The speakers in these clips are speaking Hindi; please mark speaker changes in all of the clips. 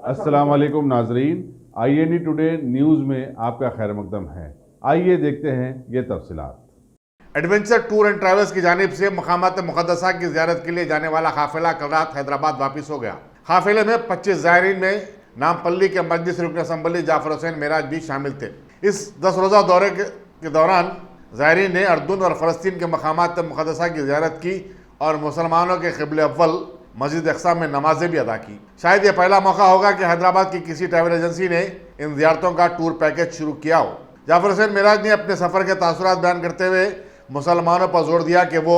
Speaker 1: अस्सलाम वालेकुम नाजरीन, INE टुडे न्यूज़ में आपका खैर मकदम है। आइए देखते हैं ये तफसीलात।
Speaker 2: एडवेंचर टूर एंड ट्रैवल्स की जानिब से मकामात मुक़द्दसा की ज़ियारत के लिए जाने वाला काफिला कल रात हैदराबाद वापस हो गया। काफिले में 25 ज़ायरीन में नामपल्ली के मजलिस रुकन असम्बली जाफर हुसैन मेराज भी शामिल थे। इस 10 रोज़ा दौरे के दौरान ज़ायरीन ने अर्दुन और फ़लस्तीन के मकामात मुक़द्दसा की ज़ियारत की और मुसलमानों के क़िबले अव्वल मस्जिद अक़सा में नमाजें भी अदा की। शायद यह पहला मौका होगा कि हैदराबाद की किसी ट्रैवल एजेंसी ने इन ज़ियारतों का टूर पैकेज शुरू किया हो। जाफर हुसैन मेराज ने अपने सफ़र के तासुरात बयान करते हुए मुसलमानों पर जोर दिया कि वो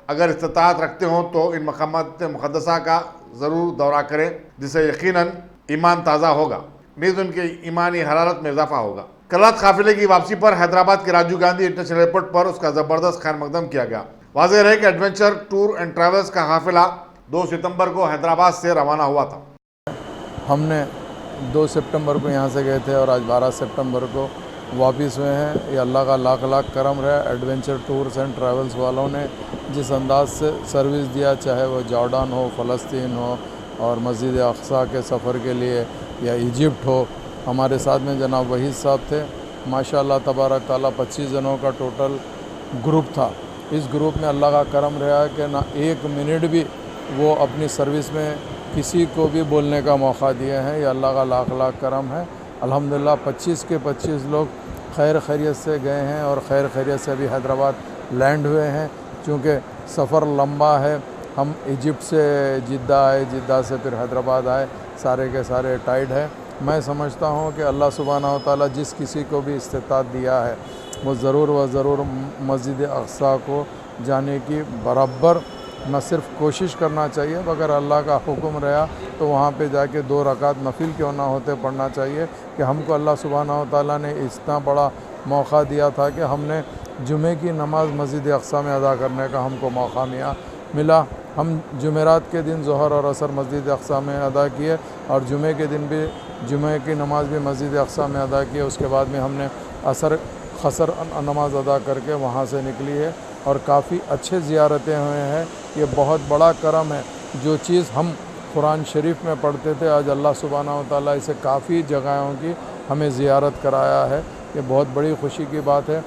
Speaker 2: अगर इस्तिताअत रखते हों तो इन मकामात मुक़द्दसा का ज़रूर दौरा करें, जिससे यकीनन ईमान ताज़ा होगा, नीज़ उनकी ईमानी हरारत में इजाफा होगा। कल रात काफिले की वापसी पर हैदराबाद के राजीव गांधी इंटरनेशनल एयरपोर्ट पर उसका ज़बरदस्त खैर मकदम किया गया। वाज़ेह रहे कि एडवेंचर टूर एंड ट्रैवल्स का काफिला 2 सितंबर को हैदराबाद से रवाना हुआ था।
Speaker 3: हमने 2 सितंबर को यहाँ से गए थे और आज 12 सितंबर को वापस हुए हैं। ये अल्लाह का लाख लाख करम रहा। एडवेंचर टूर्स एंड ट्रैवल्स वालों ने जिस अंदाज से सर्विस दिया, चाहे वो जॉर्डन हो, फ़लस्तीन हो और मस्जिद अक़सा के सफ़र के लिए या इजिप्ट हो। हमारे साथ में जनाब वहीद साहब थे। माशाअल्लाह तबारक ताला 25 जनों का टोटल ग्रुप था। इस ग्रुप में अल्लाह का करम रहा कि ना एक मिनट भी वो अपनी सर्विस में किसी को भी बोलने का मौका दिए हैं। ये अल्लाह का लाख लाख करम है। अल्हम्दुलिल्लाह 25 के 25 लोग खैर खैरियत से गए हैं और खैर खैरियत से अभी हैदराबाद लैंड हुए हैं। चूँकि सफ़र लंबा है, हम इजिप्ट से जिद्दा आए, जिद्दा से फिर हैदराबाद आए, सारे के सारे टाइड है। मैं समझता हूँ कि अल्लाह सुब्हानहू व तआला जिस किसी को भी इस्तिताअत दिया है वो ज़रूर व ज़रूर मस्जिद अक़सा को जाने की बराबर न सिर्फ कोशिश करना चाहिए, मगर अल्लाह का हुक्म रहा तो वहाँ पे जाके 2 रकात नफिल क्यों ना होते पढ़ना चाहिए। कि हमको अल्लाह सुब्हानहू व तआला ने इतना बड़ा मौका दिया था कि हमने जुमे की नमाज़ मस्जिद अक़सा में अदा करने का हमको मौका मिला। हम जुमेरात के दिन ज़ोहर और असर मस्जिद अक़सा में अदा किए और जुमे के दिन भी जुमे की नमाज़ भी मस्जिद अक़सा में अदा किए। उसके बाद में हमने असर खसर नमाज़ अदा करके वहाँ से निकली है और काफ़ी अच्छे ज़ियारतें हुए हैं। ये बहुत बड़ा करम है। जो चीज़ हम कुरान शरीफ में पढ़ते थे, आज अल्लाह सुब्हानहू व तआला इसे काफ़ी जगहों की हमें ज़ियारत कराया है। ये बहुत बड़ी खुशी की बात है।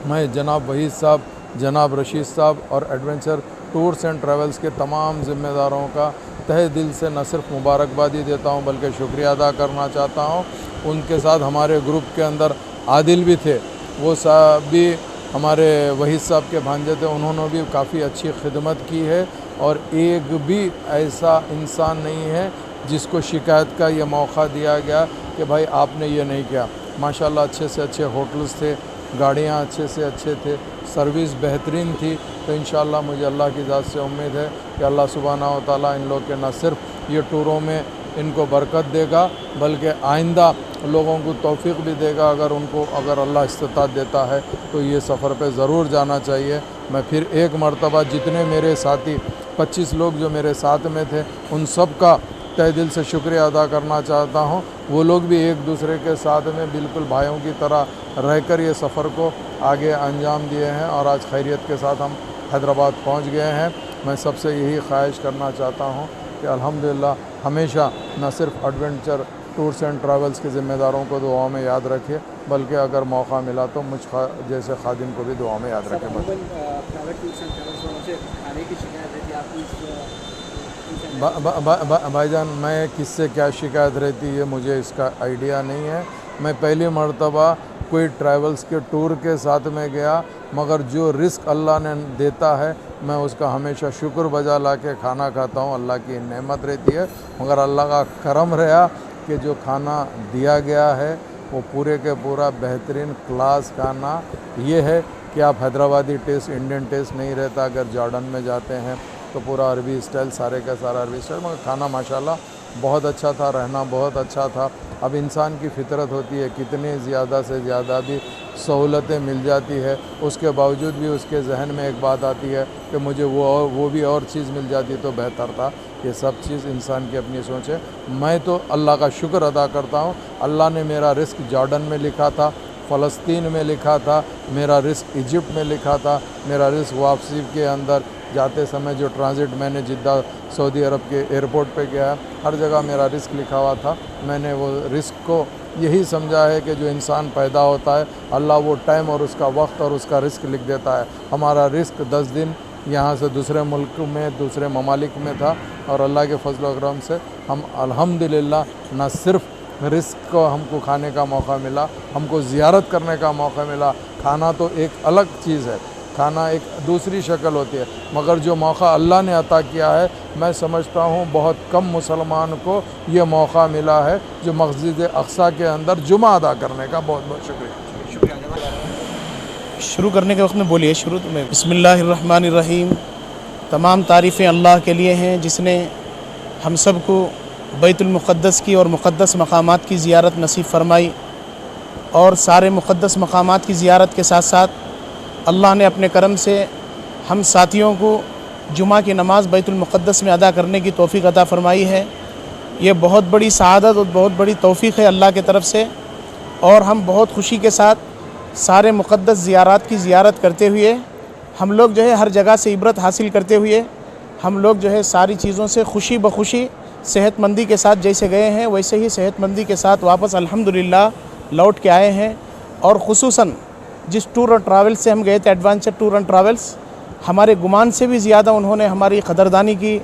Speaker 3: मैं जनाब वहीद साहब, जनाब रशीद साहब और एडवेंचर टूर्स एंड ट्रैवल्स के तमाम ज़िम्मेदारों का तहे दिल से न सिर्फ मुबारकबादी देता हूँ बल्कि शुक्रिया अदा करना चाहता हूँ। उनके साथ हमारे ग्रुप के अंदर आदिल भी थे, वो साहब भी हमारे वहीद साहब के भांजे थे। उन्होंने भी काफ़ी अच्छी खिदमत की है और एक भी ऐसा इंसान नहीं है जिसको शिकायत का ये मौका दिया गया कि भाई आपने ये नहीं किया। माशाल्लाह अच्छे से अच्छे होटल्स थे, गाड़ियाँ अच्छे से अच्छे थे, सर्विस बेहतरीन थी। तो इंशाअल्लाह मुझे अल्लाह की ज़ात से उम्मीद है कि अल्लाह सुब्हानहू व तआला इन लोग के न सिर्फ ये टूरों में इनको बरकत देगा बल्कि आइंदा लोगों को तौफीक भी देगा। अगर अल्लाह इस्तिताअत देता है तो ये सफ़र पे ज़रूर जाना चाहिए। मैं फिर एक मरतबा जितने मेरे साथी 25 लोग जो मेरे साथ में थे उन सब का तहे दिल से शुक्रिया अदा करना चाहता हूँ। वो लोग भी एक दूसरे के साथ में बिल्कुल भाइयों की तरह रहकर ये सफ़र को आगे अंजाम दिए हैं और आज खैरियत के साथ हम हैदराबाद पहुँच गए हैं। मैं सबसे यही ख्वाहिश करना चाहता हूँ कि अल्हम्दुलिल्लाह हमेशा न सिर्फ एडवेंचर टूर्स एंड ट्रैवल्स के ज़िम्मेदारों को दुआओं में याद रखे बल्कि अगर मौका मिला तो मुझ जैसे खादिम को भी दुआओं में याद रखे। भाईजान, मैं किससे क्या शिकायत रहती है मुझे इसका आइडिया नहीं है। मैं पहली मरतबा कोई ट्रैवल्स के टूर के साथ में गया, मगर जो रिस्क अल्लाह ने देता है मैं उसका हमेशा शुक्र बजा ला के खाना खाता हूँ। अल्लाह की नेमत रहती है, मगर अल्लाह का करम रहा कि जो खाना दिया गया है वो पूरे के पूरा बेहतरीन क्लास खाना ये है कि आप हैदराबादी टेस्ट, इंडियन टेस्ट नहीं रहता। अगर जॉर्डन में जाते हैं तो पूरा अरबी स्टाइल, सारे का सारा अरबी स्टाइल, मगर खाना माशाल्लाह बहुत अच्छा था, रहना बहुत अच्छा था। अब इंसान की फितरत होती है, कितनी ज़्यादा से ज़्यादा भी सहूलतें मिल जाती है उसके बावजूद भी उसके जहन में एक बात आती है कि मुझे वो भी और चीज़ मिल जाती तो बेहतर था। ये सब चीज़ इंसान की अपनी सोच है। मैं तो अल्लाह का शुक्र अदा करता हूँ। अल्लाह ने मेरा रिस्क जॉर्डन में लिखा था, फ़लस्तीन में लिखा था, मेरा रिस्क इजिप्ट में लिखा था, मेरा रिस्क वापसी के अंदर जाते समय जो ट्रांजिट मैंने जिद्दा सऊदी अरब के एयरपोर्ट पे किया, हर जगह मेरा रिस्क लिखा हुआ था। मैंने वो रिस्क को यही समझा है कि जो इंसान पैदा होता है अल्लाह वो टाइम और उसका वक्त और उसका रिस्क लिख देता है। हमारा रिस्क 10 दिन यहाँ से दूसरे मुल्क में, दूसरे ममालिक में था और अल्लाह के फजल व करम से हम अल्हम्दुलिल्लाह न सिर्फ रिस्क को हमको खाने का मौका मिला, हमको ज़ियारत करने का मौका मिला। खाना तो एक अलग चीज़ है, खाना एक दूसरी शक्ल होती है, मगर जो मौका अल्लाह ने अता किया है, मैं समझता हूँ बहुत कम मुसलमान को ये मौका मिला है जो मस्जिद अक्सा के अंदर जुमा अदा करने का। बहुत बहुत शुक्रिया।
Speaker 4: शुरू करने के वक्त में बोलिए शुरू में बिस्मिल्लाहिर्रहमानिर्रहीम। तमाम तारीफ़ें अल्लाह के लिए हैं जिसने हम सब को बैतुल मुक़द्दस की और मुक़द्दस मकामात की ज़ियारत नसीब फ़रमाई, और सारे मुक़द्दस मकामात की ज़ियारत के साथ साथ अल्लाह ने अपने करम से हम साथियों को जुमा की नमाज़ बैतुल मुक़द्दस में अदा करने की तौफ़ीक़ अता फ़रमाई है। ये बहुत बड़ी सआदत और बहुत बड़ी तौफ़ीक़ है अल्लाह की तरफ से, और हम बहुत खुशी के साथ सारे मुक़द्दस ज़ियारात की ज़ियारत करते हुए हम लोग जो है हर जगह से इबरत हासिल करते हुए हम लोग जो है सारी चीज़ों से खुशी बखुशी सेहतमंदी के साथ जैसे गए हैं वैसे ही सेहतमंदी के साथ वापस अल्हम्दुलिल्लाह लौट के आए हैं। और ख़ुसूसन जिस टूर और ट्रैवल्स से हम गए थे, एडवेंचर टूर एंड ट्रैवल्स, हमारे गुमान से भी ज़्यादा उन्होंने हमारी क़दरदानी की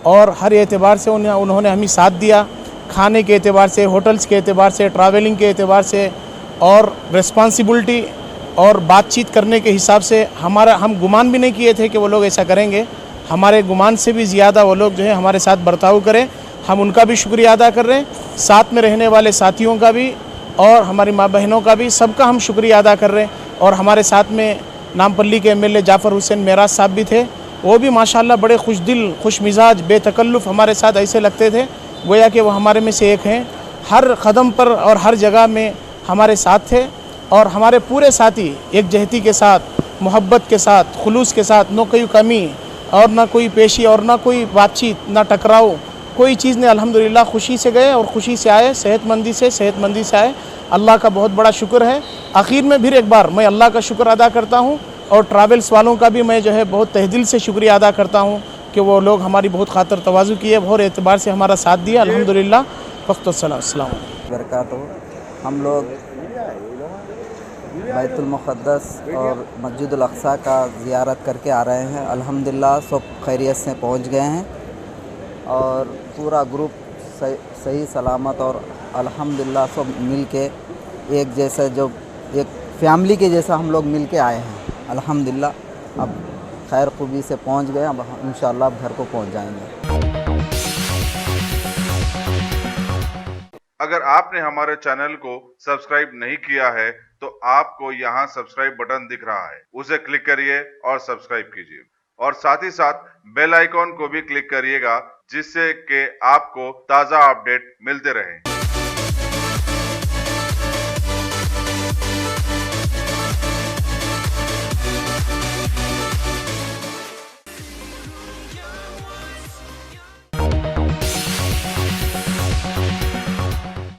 Speaker 4: और हर एतबार से उन्होंने हमें साथ दिया। खाने के एतबार से, होटल्स के एतबार से, ट्रैवलिंग के एतबार से और रिस्पॉन्सिबिलिटी और बातचीत करने के हिसाब से हम गुमान भी नहीं किए थे कि वो लोग ऐसा करेंगे। हमारे गुमान से भी ज़्यादा वो लोग जो है हमारे साथ बर्ताव करें, हम उनका भी शुक्रिया अदा कर रहे हैं। साथ में रहने वाले साथियों का भी और हमारी माँ बहनों का भी, सबका हम शुक्रिया अदा कर रहे हैं। और हमारे साथ में नामपल्ली के MLA जाफ़र हुसैन मेराज साहब भी थे, वो भी माशाल्लाह बड़े खुश दिल, खुश मिजाज, बेतकल्लुफ़ हमारे साथ ऐसे लगते थे गोया कि वो हमारे में से एक हैं। हर कदम पर और हर जगह में हमारे साथ थे और हमारे पूरे साथी एकजहती के साथ, मोहब्बत के साथ, खुलूस के साथ, न कोई कमी और ना कोई पेशी और ना कोई बातचीत, ना टकराव, कोई चीज़ नहीं। अल्हम्दुलिल्लाह खुशी से गए और खुशी से आए, सेहतमंदी से आए। अल्लाह का बहुत बड़ा शुक्र है। आखिर में फिर एक बार मैं अल्लाह का शुक्र अदा करता हूँ और ट्रैवल्स वालों का भी मैं जो है बहुत तहदिल से शुक्रिया अदा करता हूँ कि वो लोग हमारी बहुत खातर तवाज़ु किए, बहुत एतबार से हमारा साथ दिया। अल्हम्दुलिल्लाह। वक़्तुस्सलाम।
Speaker 5: बरकातहू। हम लोग बैतुल मुक़द्दस और मस्जिदुल अक़सा का ज़ियारत करके आ रहे हैं। अल्हम्दुलिल्लाह सब खैरियत से पहुंच गए हैं और पूरा ग्रुप सही सलामत और अल्हम्दुलिल्लाह सब मिल के एक जैसे, जो एक फैमिली के जैसा हम लोग मिल के आए हैं। अल्हम्दुलिल्लाह अब खैर खूबी से पहुंच गए, अब इंशाअल्लाह अब घर को पहुंच जाएंगे।
Speaker 1: अगर आपने हमारे चैनल को सब्सक्राइब नहीं किया है तो आपको यहाँ सब्सक्राइब बटन दिख रहा है, उसे क्लिक करिए और सब्सक्राइब कीजिए और साथ ही साथ बेल आइकॉन को भी क्लिक करिएगा जिससे कि आपको ताज़ा अपडेट मिलते रहें।